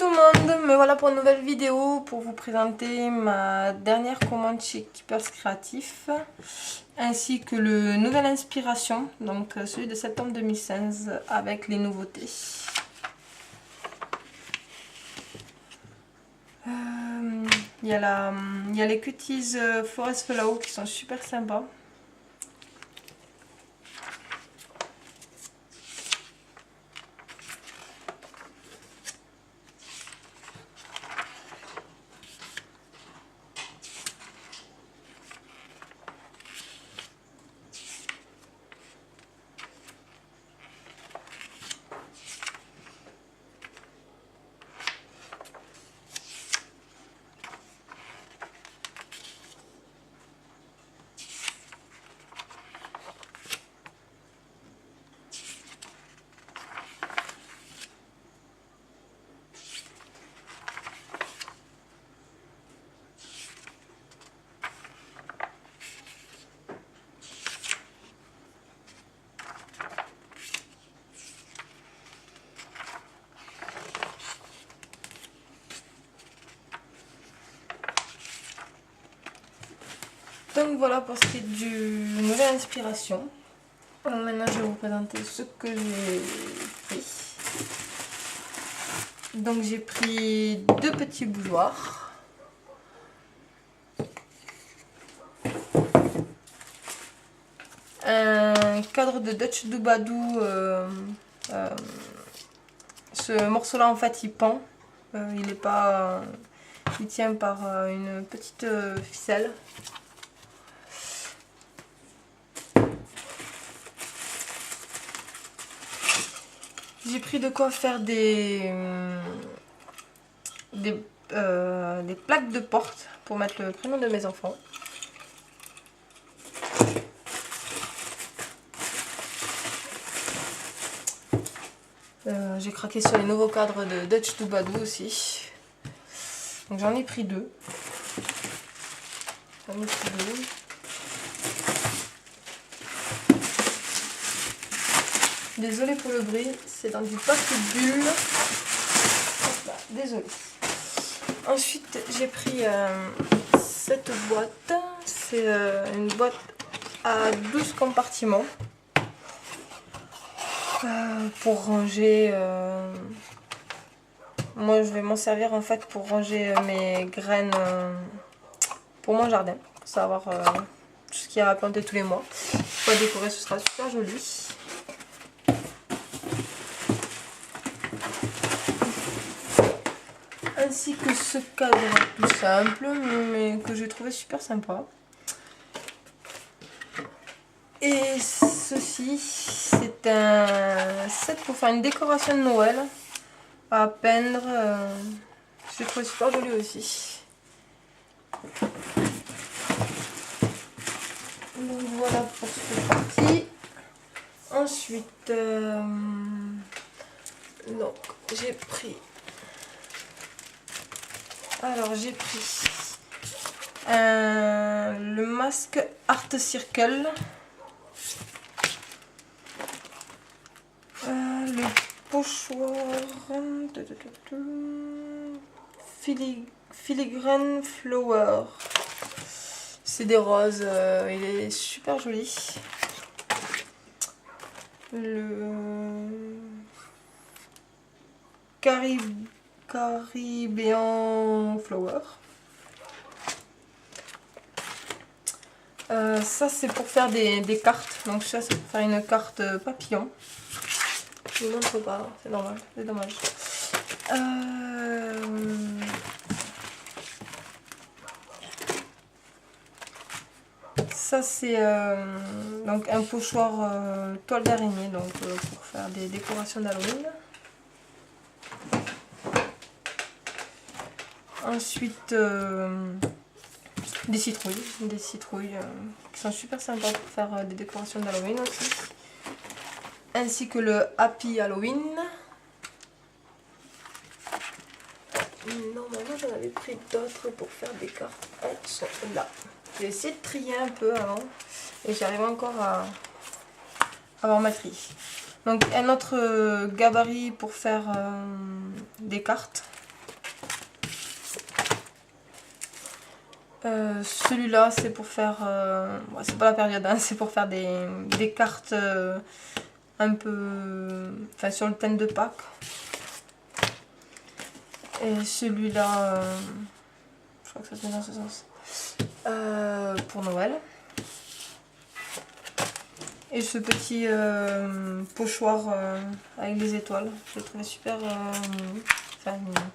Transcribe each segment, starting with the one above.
tout le monde, me voilà pour une nouvelle vidéo pour vous présenter ma dernière commande chez Keepers Créatif ainsi que le Nouvelle Inspiration, donc celui de septembre 2016 avec les nouveautés. Il y a les Cuties Forest Follow qui sont super sympas. Donc voilà pour ce qui est du Nouvelle Inspiration. Alors maintenant je vais vous présenter ce que j'ai pris. Donc j'ai pris deux petits bougeoirs. Un cadre de Dutch Doobadoo. Ce morceau là en fait il pend. Il est pas... il tient par une petite ficelle. J'ai pris de quoi faire des plaques de porte pour mettre le prénom de mes enfants. J'ai craqué sur les nouveaux cadres de Dutch Doobadoo aussi. Donc j'en ai pris deux. Désolée pour le bruit, c'est dans du papier-bulle. Désolée. Ensuite, j'ai pris cette boîte. C'est une boîte à 12 compartiments. Pour ranger... moi, je vais m'en servir en fait pour ranger mes graines pour mon jardin. Pour savoir tout ce qu'il y a à planter tous les mois. Pour décorer, ce sera super joli. Ainsi que ce cadre tout simple mais que j'ai trouvé super sympa. Et ceci c'est un set pour faire une décoration de Noël à peindre. J'ai trouvé super joli aussi. Donc voilà pour cette partie. Ensuite donc j'ai pris le masque Art Circle, le pochoir Filigrane Flower, c'est des roses, il est super joli. Le Caribbean Flower. Ça c'est pour faire des cartes, donc ça c'est pour faire une carte papillon. Je ne vous montre pas, c'est normal, c'est dommage. Ça c'est donc un pochoir toile d'araignée, donc pour faire des décorations d'Halloween. Ensuite des citrouilles qui sont super sympas pour faire des décorations d'Halloween aussi. Ainsi que le Happy Halloween. Normalement j'en avais pris d'autres pour faire des cartes. Elles sont là. J'ai essayé de trier un peu avant et j'arrive encore à avoir ma tri. Donc un autre gabarit pour faire des cartes. Celui-là, c'est pour faire... ouais, c'est pas la période, hein, c'est pour faire des cartes un peu... Enfin, sur le thème de Pâques. Et celui-là, je crois que ça se met dans ce sens. Pour Noël. Et ce petit pochoir avec des étoiles, je le trouvais super mignon. Enfin, mignon.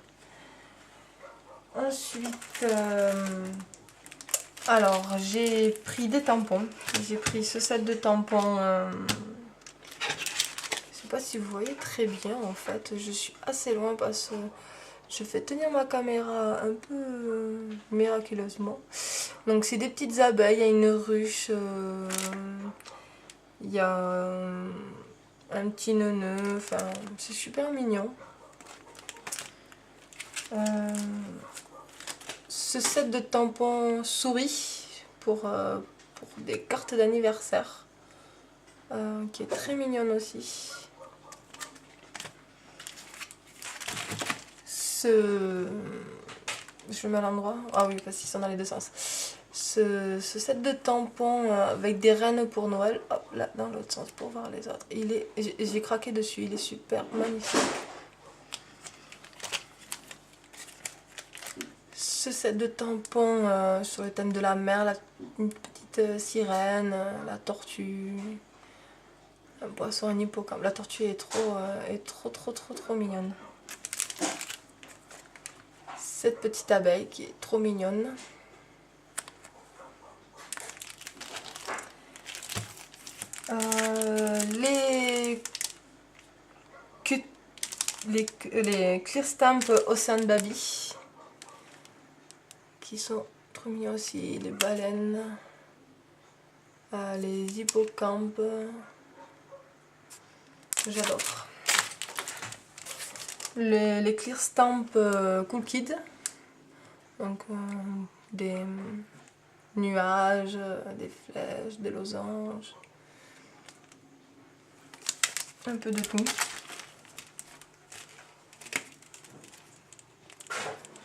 Ensuite, alors j'ai pris des tampons. J'ai pris ce set de tampons. Je sais pas si vous voyez très bien en fait. Je suis assez loin parce que je fais tenir ma caméra un peu miraculeusement. Donc c'est des petites abeilles, il y a une ruche, il y a un petit neuneu, enfin c'est super mignon. Ce set de tampons souris pour des cartes d'anniversaire qui est très mignonne aussi. Je le mets à l'endroit. Ah oui, parce qu'ils sont dans les deux sens. Ce set de tampons avec des rennes pour Noël. Hop, là, dans l'autre sens pour voir les autres. J'ai craqué dessus, il est super magnifique. Ce set de tampons sur le thème de la mer, une petite sirène, la tortue, un poisson, un hippocampe. La tortue est trop mignonne. Cette petite abeille qui est trop mignonne. Les Clear Stamp Ocean Baby qui sont trop mignons aussi, les baleines, les hippocampes, j'adore. Les Clear Stamp Cool Kid, donc des nuages, des flèches, des losanges, un peu de tout.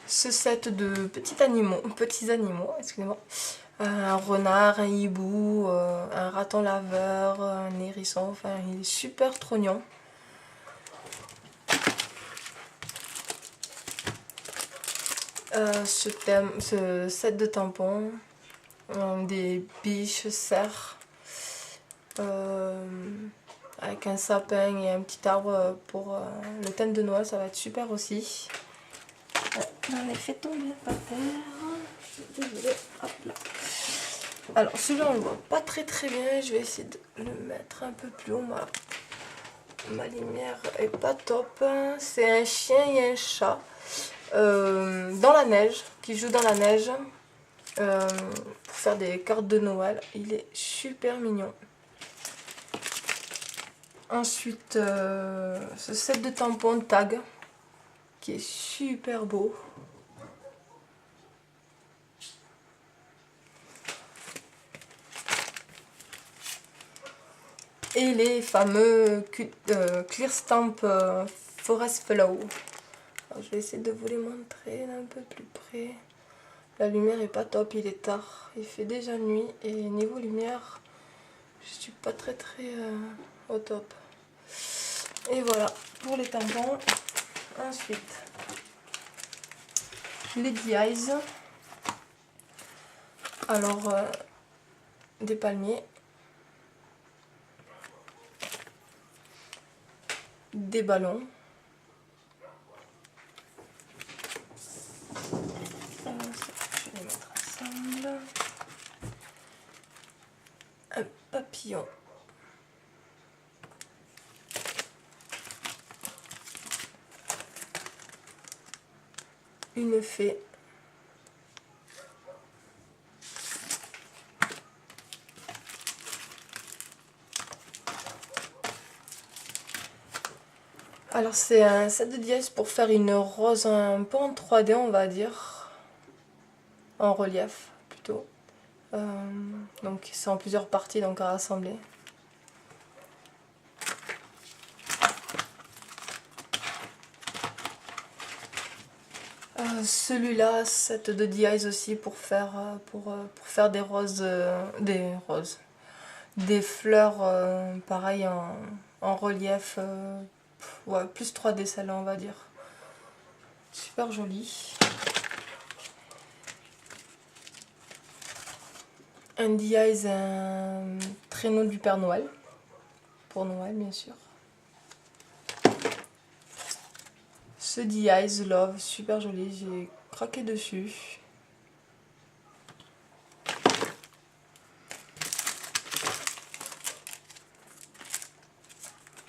Ce set de petits animaux, excusez-moi, un renard, un hibou, un raton laveur, un hérisson, enfin il est super trognon. Ce set de tampons, des biches, cerfs, avec un sapin et un petit arbre pour le thème de Noël, ça va être super aussi. J'en ai fait tomber par terre. Désolée. Hop là. Alors celui-là on le voit pas très bien. Je vais essayer de le mettre un peu plus haut. Ma lumière est pas top. C'est un chien et un chat dans la neige, qui joue dans la neige pour faire des cartes de Noël. Il est super mignon. Ensuite, ce set de tampons tag qui est super beau. Et les fameux Clear Stamp Forest Flow. Alors, je vais essayer de vous les montrer un peu plus près. La lumière est pas top, il est tard, il fait déjà nuit et niveau lumière, je suis pas très au top. Et voilà pour les tampons. Ensuite, les Eyes. Alors, des palmiers, des ballons, je vais les mettre ensemble, un papillon, une fée, alors c'est un set de dièse pour faire une rose un peu en 3D on va dire, en relief plutôt, donc c'est en plusieurs parties donc à rassembler. Celui-là, set de DIs aussi pour faire des roses, des fleurs pareil en relief, ouais, plus 3D celle-là on va dire. Super joli. Un DIs, un traîneau du Père Noël, pour Noël bien sûr. Ce DIs Love, super joli, j'ai craqué dessus.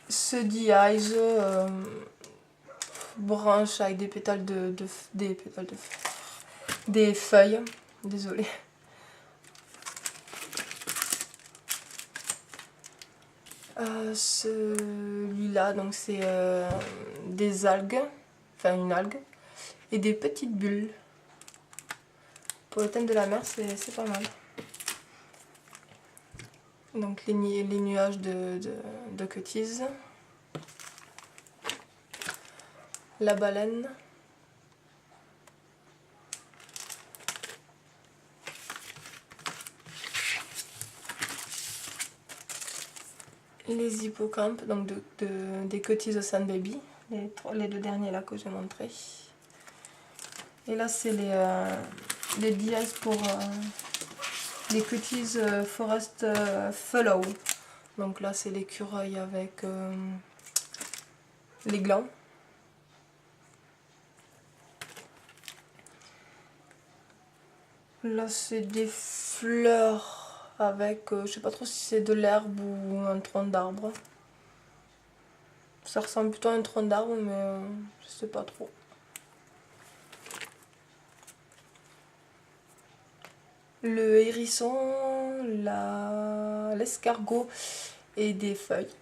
Ce DIs branche avec des pétales des feuilles, désolée. Celui-là, donc c'est des algues, enfin une algue, et des petites bulles. Pour le thème de la mer, c'est pas mal. Donc les nuages de cuties. La baleine. Les hippocampes, donc des cuties au Sun Baby, les deux derniers là que j'ai montré. Et là c'est les DIs pour les cuties Forest Follow. Donc là c'est l'écureuil avec les glands. Là c'est des fleurs avec, je sais pas trop si c'est de l'herbe ou un tronc d'arbre. Ça ressemble plutôt à un tronc d'arbre mais je sais pas trop. Le hérisson, l'escargot et des feuilles.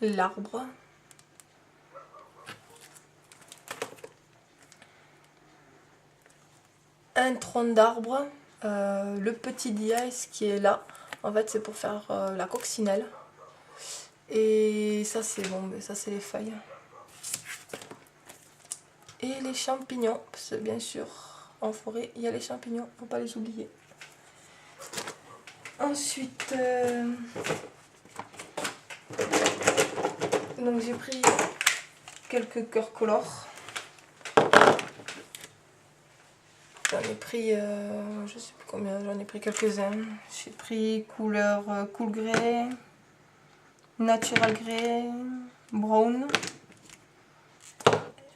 L'arbre. Un tronc d'arbre. Le petit dièse qui est là. En fait c'est pour faire la coccinelle. Et ça c'est bon, mais ça c'est les feuilles. Et les champignons, parce que bien sûr en forêt il y a les champignons, faut pas les oublier. Ensuite, donc j'ai pris quelques cœurs color. J'en ai pris, je sais plus combien, j'en ai pris quelques-uns. J'ai pris couleur cool grey, natural grey, brown,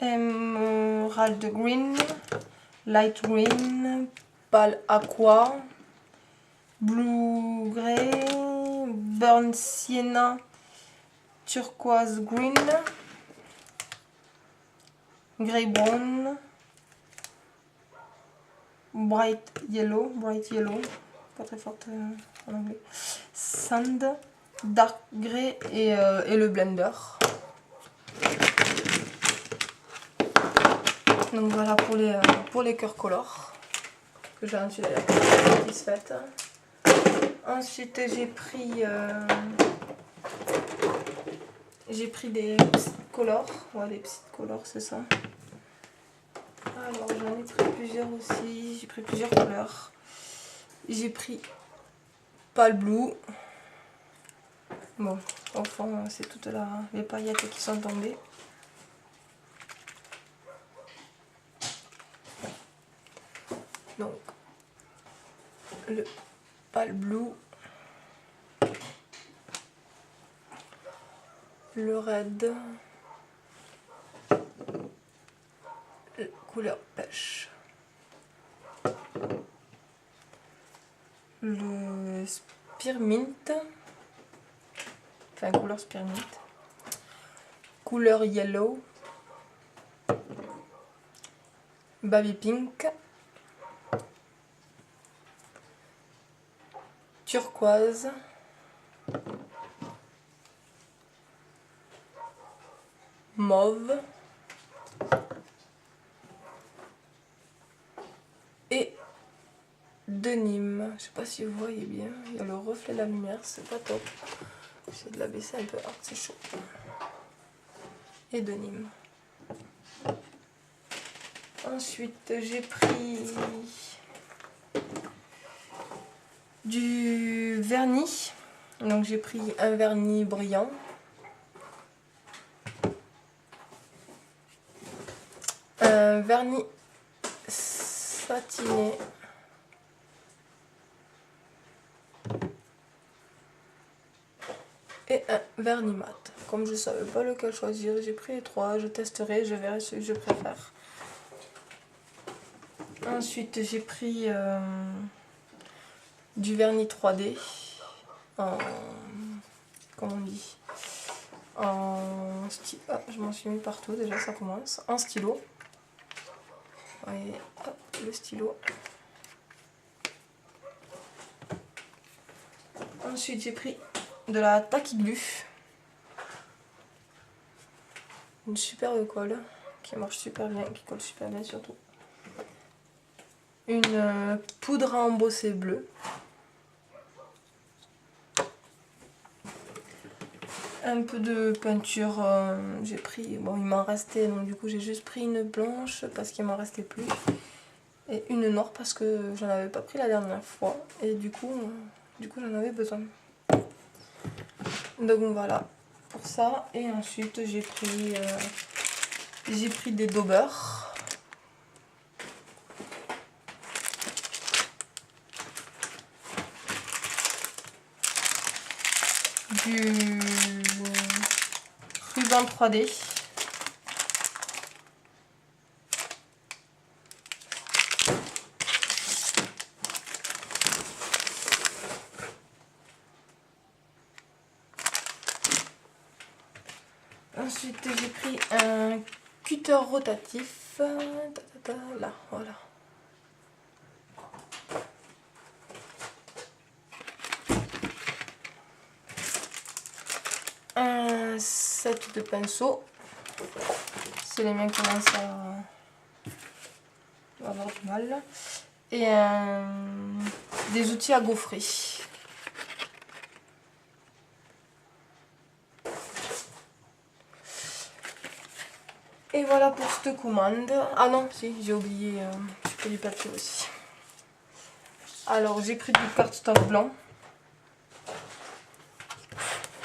emerald green, light green, pale aqua, blue grey, burn sienna, turquoise green, grey brown, bright yellow, pas très forte en anglais, sand, dark grey et le blender. Donc voilà pour les cœurs color que j'ai ensuite satisfaite. Ensuite j'ai pris des petites colors, ouais, des petites colors c'est ça. Alors j'en ai pris plusieurs aussi, j'ai pris plusieurs couleurs. J'ai pris pale blue. Bon, au fond c'est toutes les paillettes qui sont tombées. Donc le pale blue, le red, couleur pêche, le spearmint, enfin couleur spearmint, couleur yellow, baby pink, turquoise, mauve et denim. Je sais pas si vous voyez bien, il y a le reflet de la lumière, c'est pas top. J'essaie de la baisser un peu, c'est chaud. et de Nîmes. Ensuite, j'ai pris du vernis. Donc j'ai pris un vernis brillant. Un vernis satiné. Et un vernis mat. Comme je ne savais pas lequel choisir, j'ai pris les trois. Je testerai, je verrai celui que je préfère. Ensuite, j'ai pris du vernis 3D en... comment on dit, en stylo. Ah, je m'en suis mis partout, déjà ça commence. En stylo. Voyez, hop, le stylo. Ensuite, j'ai pris de la Taquiglu. Une superbe colle qui marche super bien, qui colle super bien surtout. Une poudre à embosser bleue. Un peu de peinture, j'ai pris, bon il m'en restait, donc du coup j'ai juste pris une blanche parce qu'il m'en restait plus. Et une noire parce que j'en avais pas pris la dernière fois. Et du coup j'en avais besoin. Donc voilà pour ça. Et ensuite j'ai pris des daubers. Du ruban 3D. Ensuite j'ai pris un cutter rotatif. Là, voilà. Un set de pinceaux, c'est les miens qui commencent à avoir du mal, et des outils à gaufrer. Et voilà pour cette commande. Ah non, si, j'ai oublié du papier aussi. Alors j'ai pris du cardstock blanc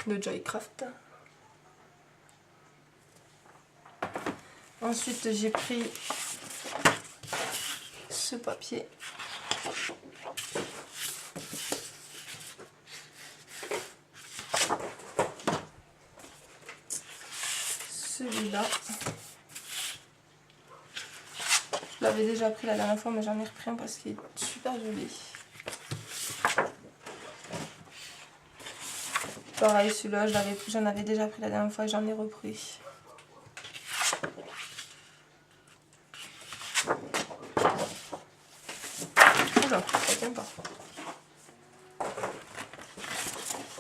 de Joycraft. Ensuite j'ai pris ce papier. Celui-là. Je l'avais déjà pris la dernière fois mais j'en ai repris un parce qu'il est super joli. Pareil, celui-là j'en avais déjà pris la dernière fois et j'en ai repris. Oula, ça tient pas.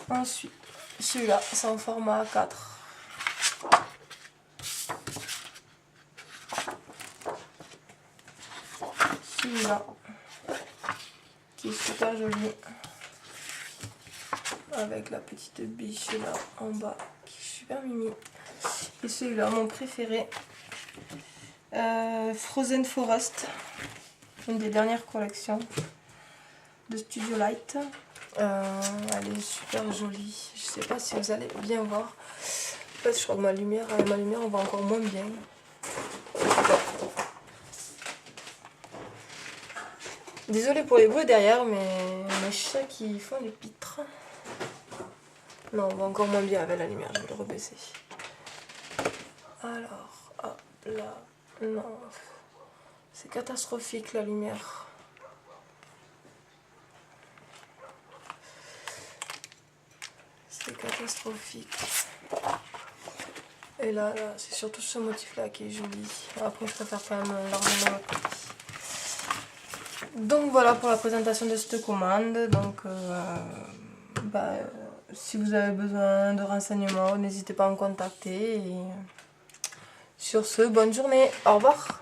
Ensuite, celui-là, c'est en format A4. Celui-là, qui est super joli. Avec la petite biche là en bas, qui est super mimi. Et celui-là, mon préféré. Frozen Forest. Une des dernières collections de Studio Light. Elle est super jolie. Je sais pas si vous allez bien voir. En fait, je crois que avec ma lumière, on voit encore moins bien. Désolée pour les bruits derrière, mais mes chats qui font les pitres. Non, on voit encore moins bien avec la lumière. Je vais le rebaisser. Alors, hop là. Non. C'est catastrophique la lumière. C'est catastrophique. Et là c'est surtout ce motif là qui est joli. Après je préfère quand même largement la petite. Donc voilà pour la présentation de cette commande. Donc si vous avez besoin de renseignements, n'hésitez pas à me contacter. Et sur ce, bonne journée. Au revoir.